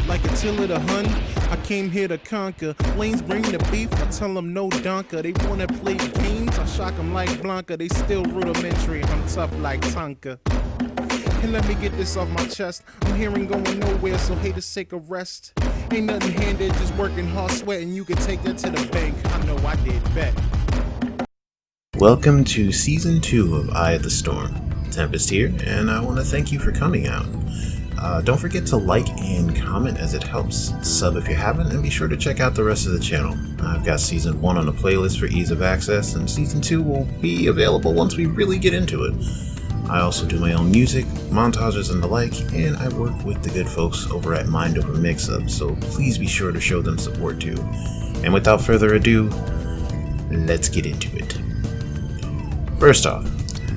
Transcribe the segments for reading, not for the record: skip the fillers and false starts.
like Attila the Hun. I came here to conquer. Lanes bring the beef, I tell them no donker. They wanna play games, I shock them like Blanca. They still rudimentary, I'm tough like Tonka. And let me get this off my chest. I'm hearing going nowhere, so haters take a rest. Ain't nothing handed, just working hard, sweating. You can take that to the bank. I know I did bet. Welcome to Season 2 of Eye of the Storm. Tempestt here, and I want to thank you for coming out. Don't forget to like and comment as it helps. Sub if you haven't, and be sure to check out the rest of the channel. I've got Season 1 on the playlist for ease of access, and Season 2 will be available once we really get into it. I also do my own music, montages and the like, and I work with the good folks over at Mind Over Mix-Up, so please be sure to show them support too. And without further ado, let's get into it. First off,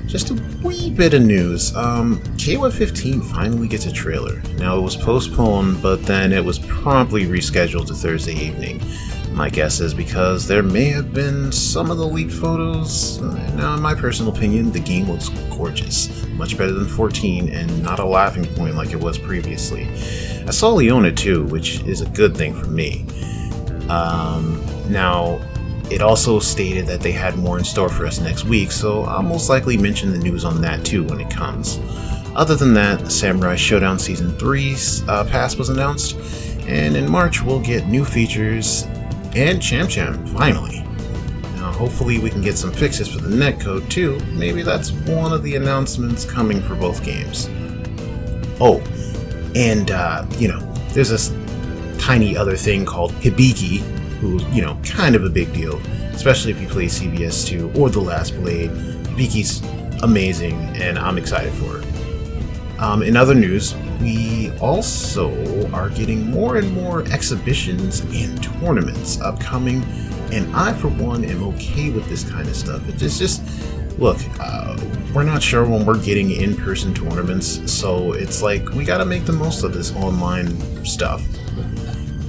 just a wee bit of news. KOF 15 finally gets a trailer. Now, it was postponed, but then it was promptly rescheduled to Thursday evening. My guess is because there may have been some of the leaked photos. Now, in my personal opinion, the game looks gorgeous. Much better than 14 and not a laughing point like it was previously. I saw Leona too, which is a good thing for me. Now, it also stated that they had more in store for us next week, so I'll most likely mention the news on that too when it comes. Other than that, Samurai Showdown Season 3's pass was announced, and in March we'll get new features and Cham Cham, finally. Now, hopefully we can get some fixes for the netcode too. Maybe that's one of the announcements coming for both games. Oh, and there's this tiny other thing called Hibiki, who's, kind of a big deal, especially if you play CVS 2 or The Last Blade. Hibiki's amazing, and I'm excited for it. In other news, we also are getting more and more exhibitions and tournaments upcoming, and I, for one, am okay with this kind of stuff. It's just look, we're not sure when we're getting in-person tournaments, so it's like we gotta make the most of this online stuff.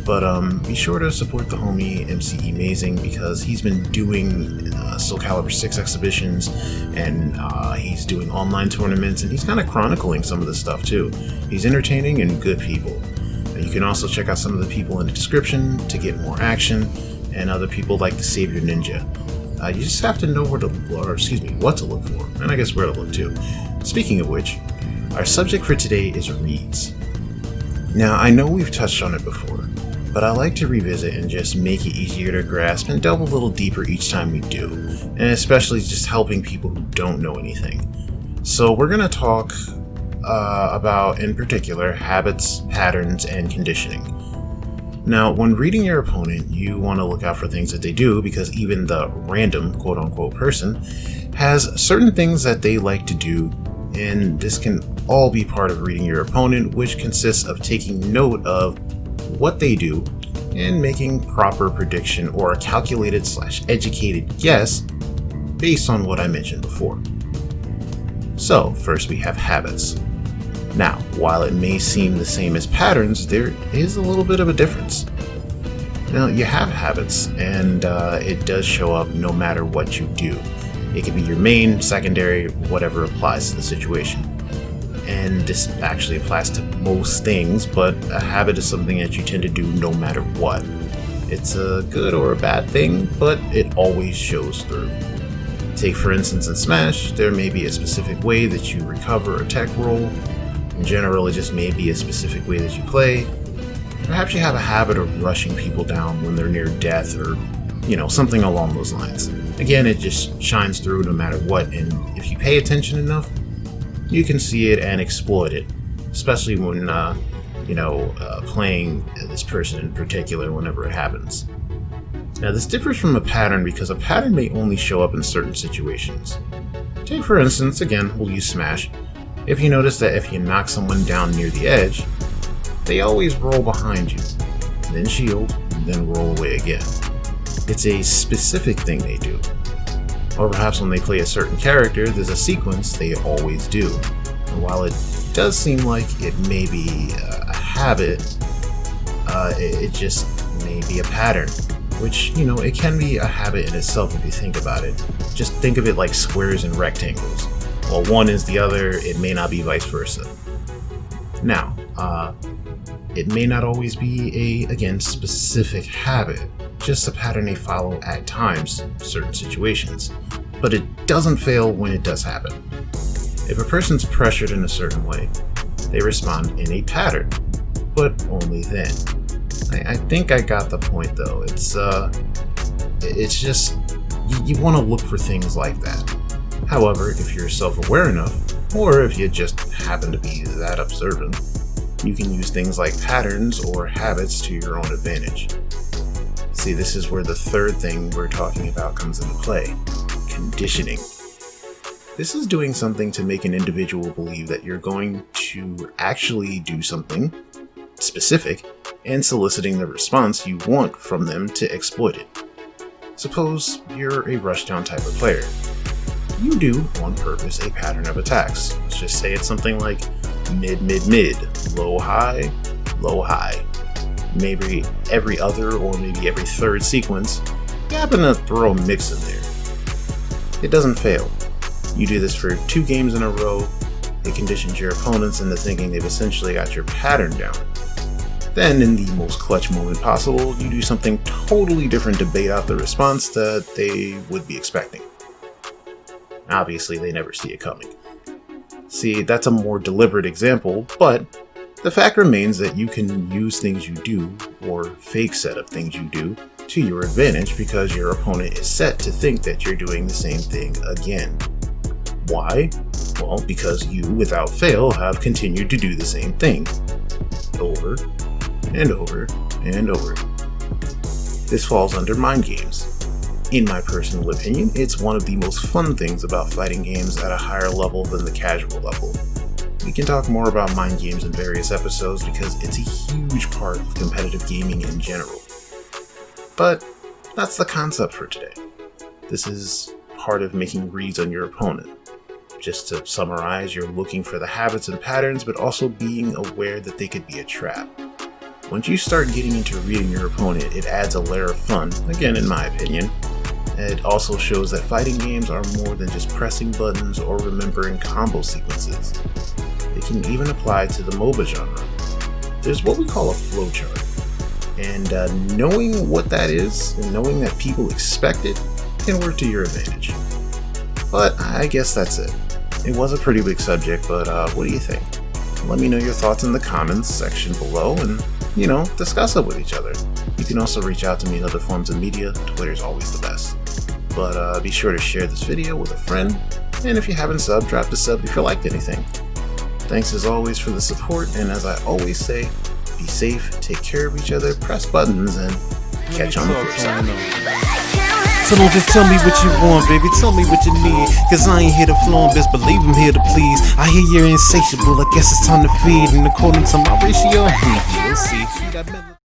But be sure to support the homie MCE Amazing, because he's been doing Soul Calibur 6 exhibitions, and he's doing online tournaments, and he's kind of chronicling some of this stuff too. He's entertaining and good people. You can also check out some of the people in the description to get more action, and other people like the Savior Ninja. You just have to know what to look for, and I guess where to look too. Speaking of which, our subject for today is reads. Now, I know we've touched on it before, but I like to revisit and just make it easier to grasp and delve a little deeper each time we do, and especially just helping people who don't know anything. So we're going to talk about, in particular, habits, patterns, and conditioning. Now, when reading your opponent, you want to look out for things that they do, because even the random quote-unquote person has certain things that they like to do, and this can all be part of reading your opponent, which consists of taking note of what they do and making proper prediction or a calculated/educated guess based on what I mentioned before. So first we have habits. Now, while it may seem the same as patterns, there is a little bit of a difference. Now, you have habits, and it does show up no matter what you do. It can be your main, secondary, whatever applies to the situation. And this actually applies to most things, but a habit is something that you tend to do no matter what. It's a good or a bad thing, but it always shows through. Take for instance in Smash, there may be a specific way that you recover a tech roll. In general, it just may be a specific way that you play. Perhaps you have a habit of rushing people down when they're near death, or something along those lines. Again, it just shines through no matter what, and if you pay attention enough, you can see it and exploit it, especially when, playing this person in particular whenever it happens. Now, this differs from a pattern because a pattern may only show up in certain situations. Take, for instance, again, we'll use Smash. If you notice that if you knock someone down near the edge, they always roll behind you, then shield, and then roll away again. It's a specific thing they do. Or perhaps when they play a certain character, there's a sequence they always do. And while it does seem like it may be a habit, it just may be a pattern. Which, it can be a habit in itself if you think about it. Just think of it like squares and rectangles. While one is the other, it may not be vice versa. Now, It may not always be a, again, specific habit, just a pattern they follow at times, certain situations, but it doesn't fail when it does happen. If a person's pressured in a certain way, they respond in a pattern, but only then. I think I got the point though. It's just, you want to look for things like that. However, if you're self-aware enough, or if you just happen to be that observant, you can use things like patterns or habits to your own advantage. See, this is where the third thing we're talking about comes into play: conditioning. This is doing something to make an individual believe that you're going to actually do something specific and soliciting the response you want from them to exploit it. Suppose you're a rushdown type of player. You do, on purpose, a pattern of attacks. Let's just say it's something like mid, mid, mid, low, high, low, high. Maybe every other or maybe every third sequence, you happen to throw a mix in there. It doesn't fail. You do this for 2 games in a row, it conditions your opponents into thinking they've essentially got your pattern down. Then, in the most clutch moment possible, you do something totally different to bait out the response that they would be expecting. Obviously, they never see it coming. See, that's a more deliberate example, but the fact remains that you can use things you do, or fake setup things you do, to your advantage because your opponent is set to think that you're doing the same thing again. Why? Well, because you, without fail, have continued to do the same thing. Over, and over, and over. This falls under mind games. In my personal opinion, it's one of the most fun things about fighting games at a higher level than the casual level. We can talk more about mind games in various episodes because it's a huge part of competitive gaming in general. But that's the concept for today. This is part of making reads on your opponent. Just to summarize, you're looking for the habits and patterns, but also being aware that they could be a trap. Once you start getting into reading your opponent, it adds a layer of fun, again in my opinion. It also shows that fighting games are more than just pressing buttons or remembering combo sequences. It can even apply to the MOBA genre. There's what we call a flowchart, and knowing what that is, and knowing that people expect it, can work to your advantage. But I guess that's it. It was a pretty big subject, but what do you think? Let me know your thoughts in the comments section below and, discuss it with each other. You can also reach out to me in other forms of media. Twitter's always the best. But be sure to share this video with a friend, and if you haven't subbed, drop the sub if you liked anything. Thanks as always for the support, and as I always say, be safe, take care of each other, press buttons, and catch on the flip side. So don't just tell me what you want, baby, tell me what you need. Cause I ain't here to flaunt, best believe I'm here to please. I hear you're insatiable, I guess it's time to feed. And according to my ratio, we'll see.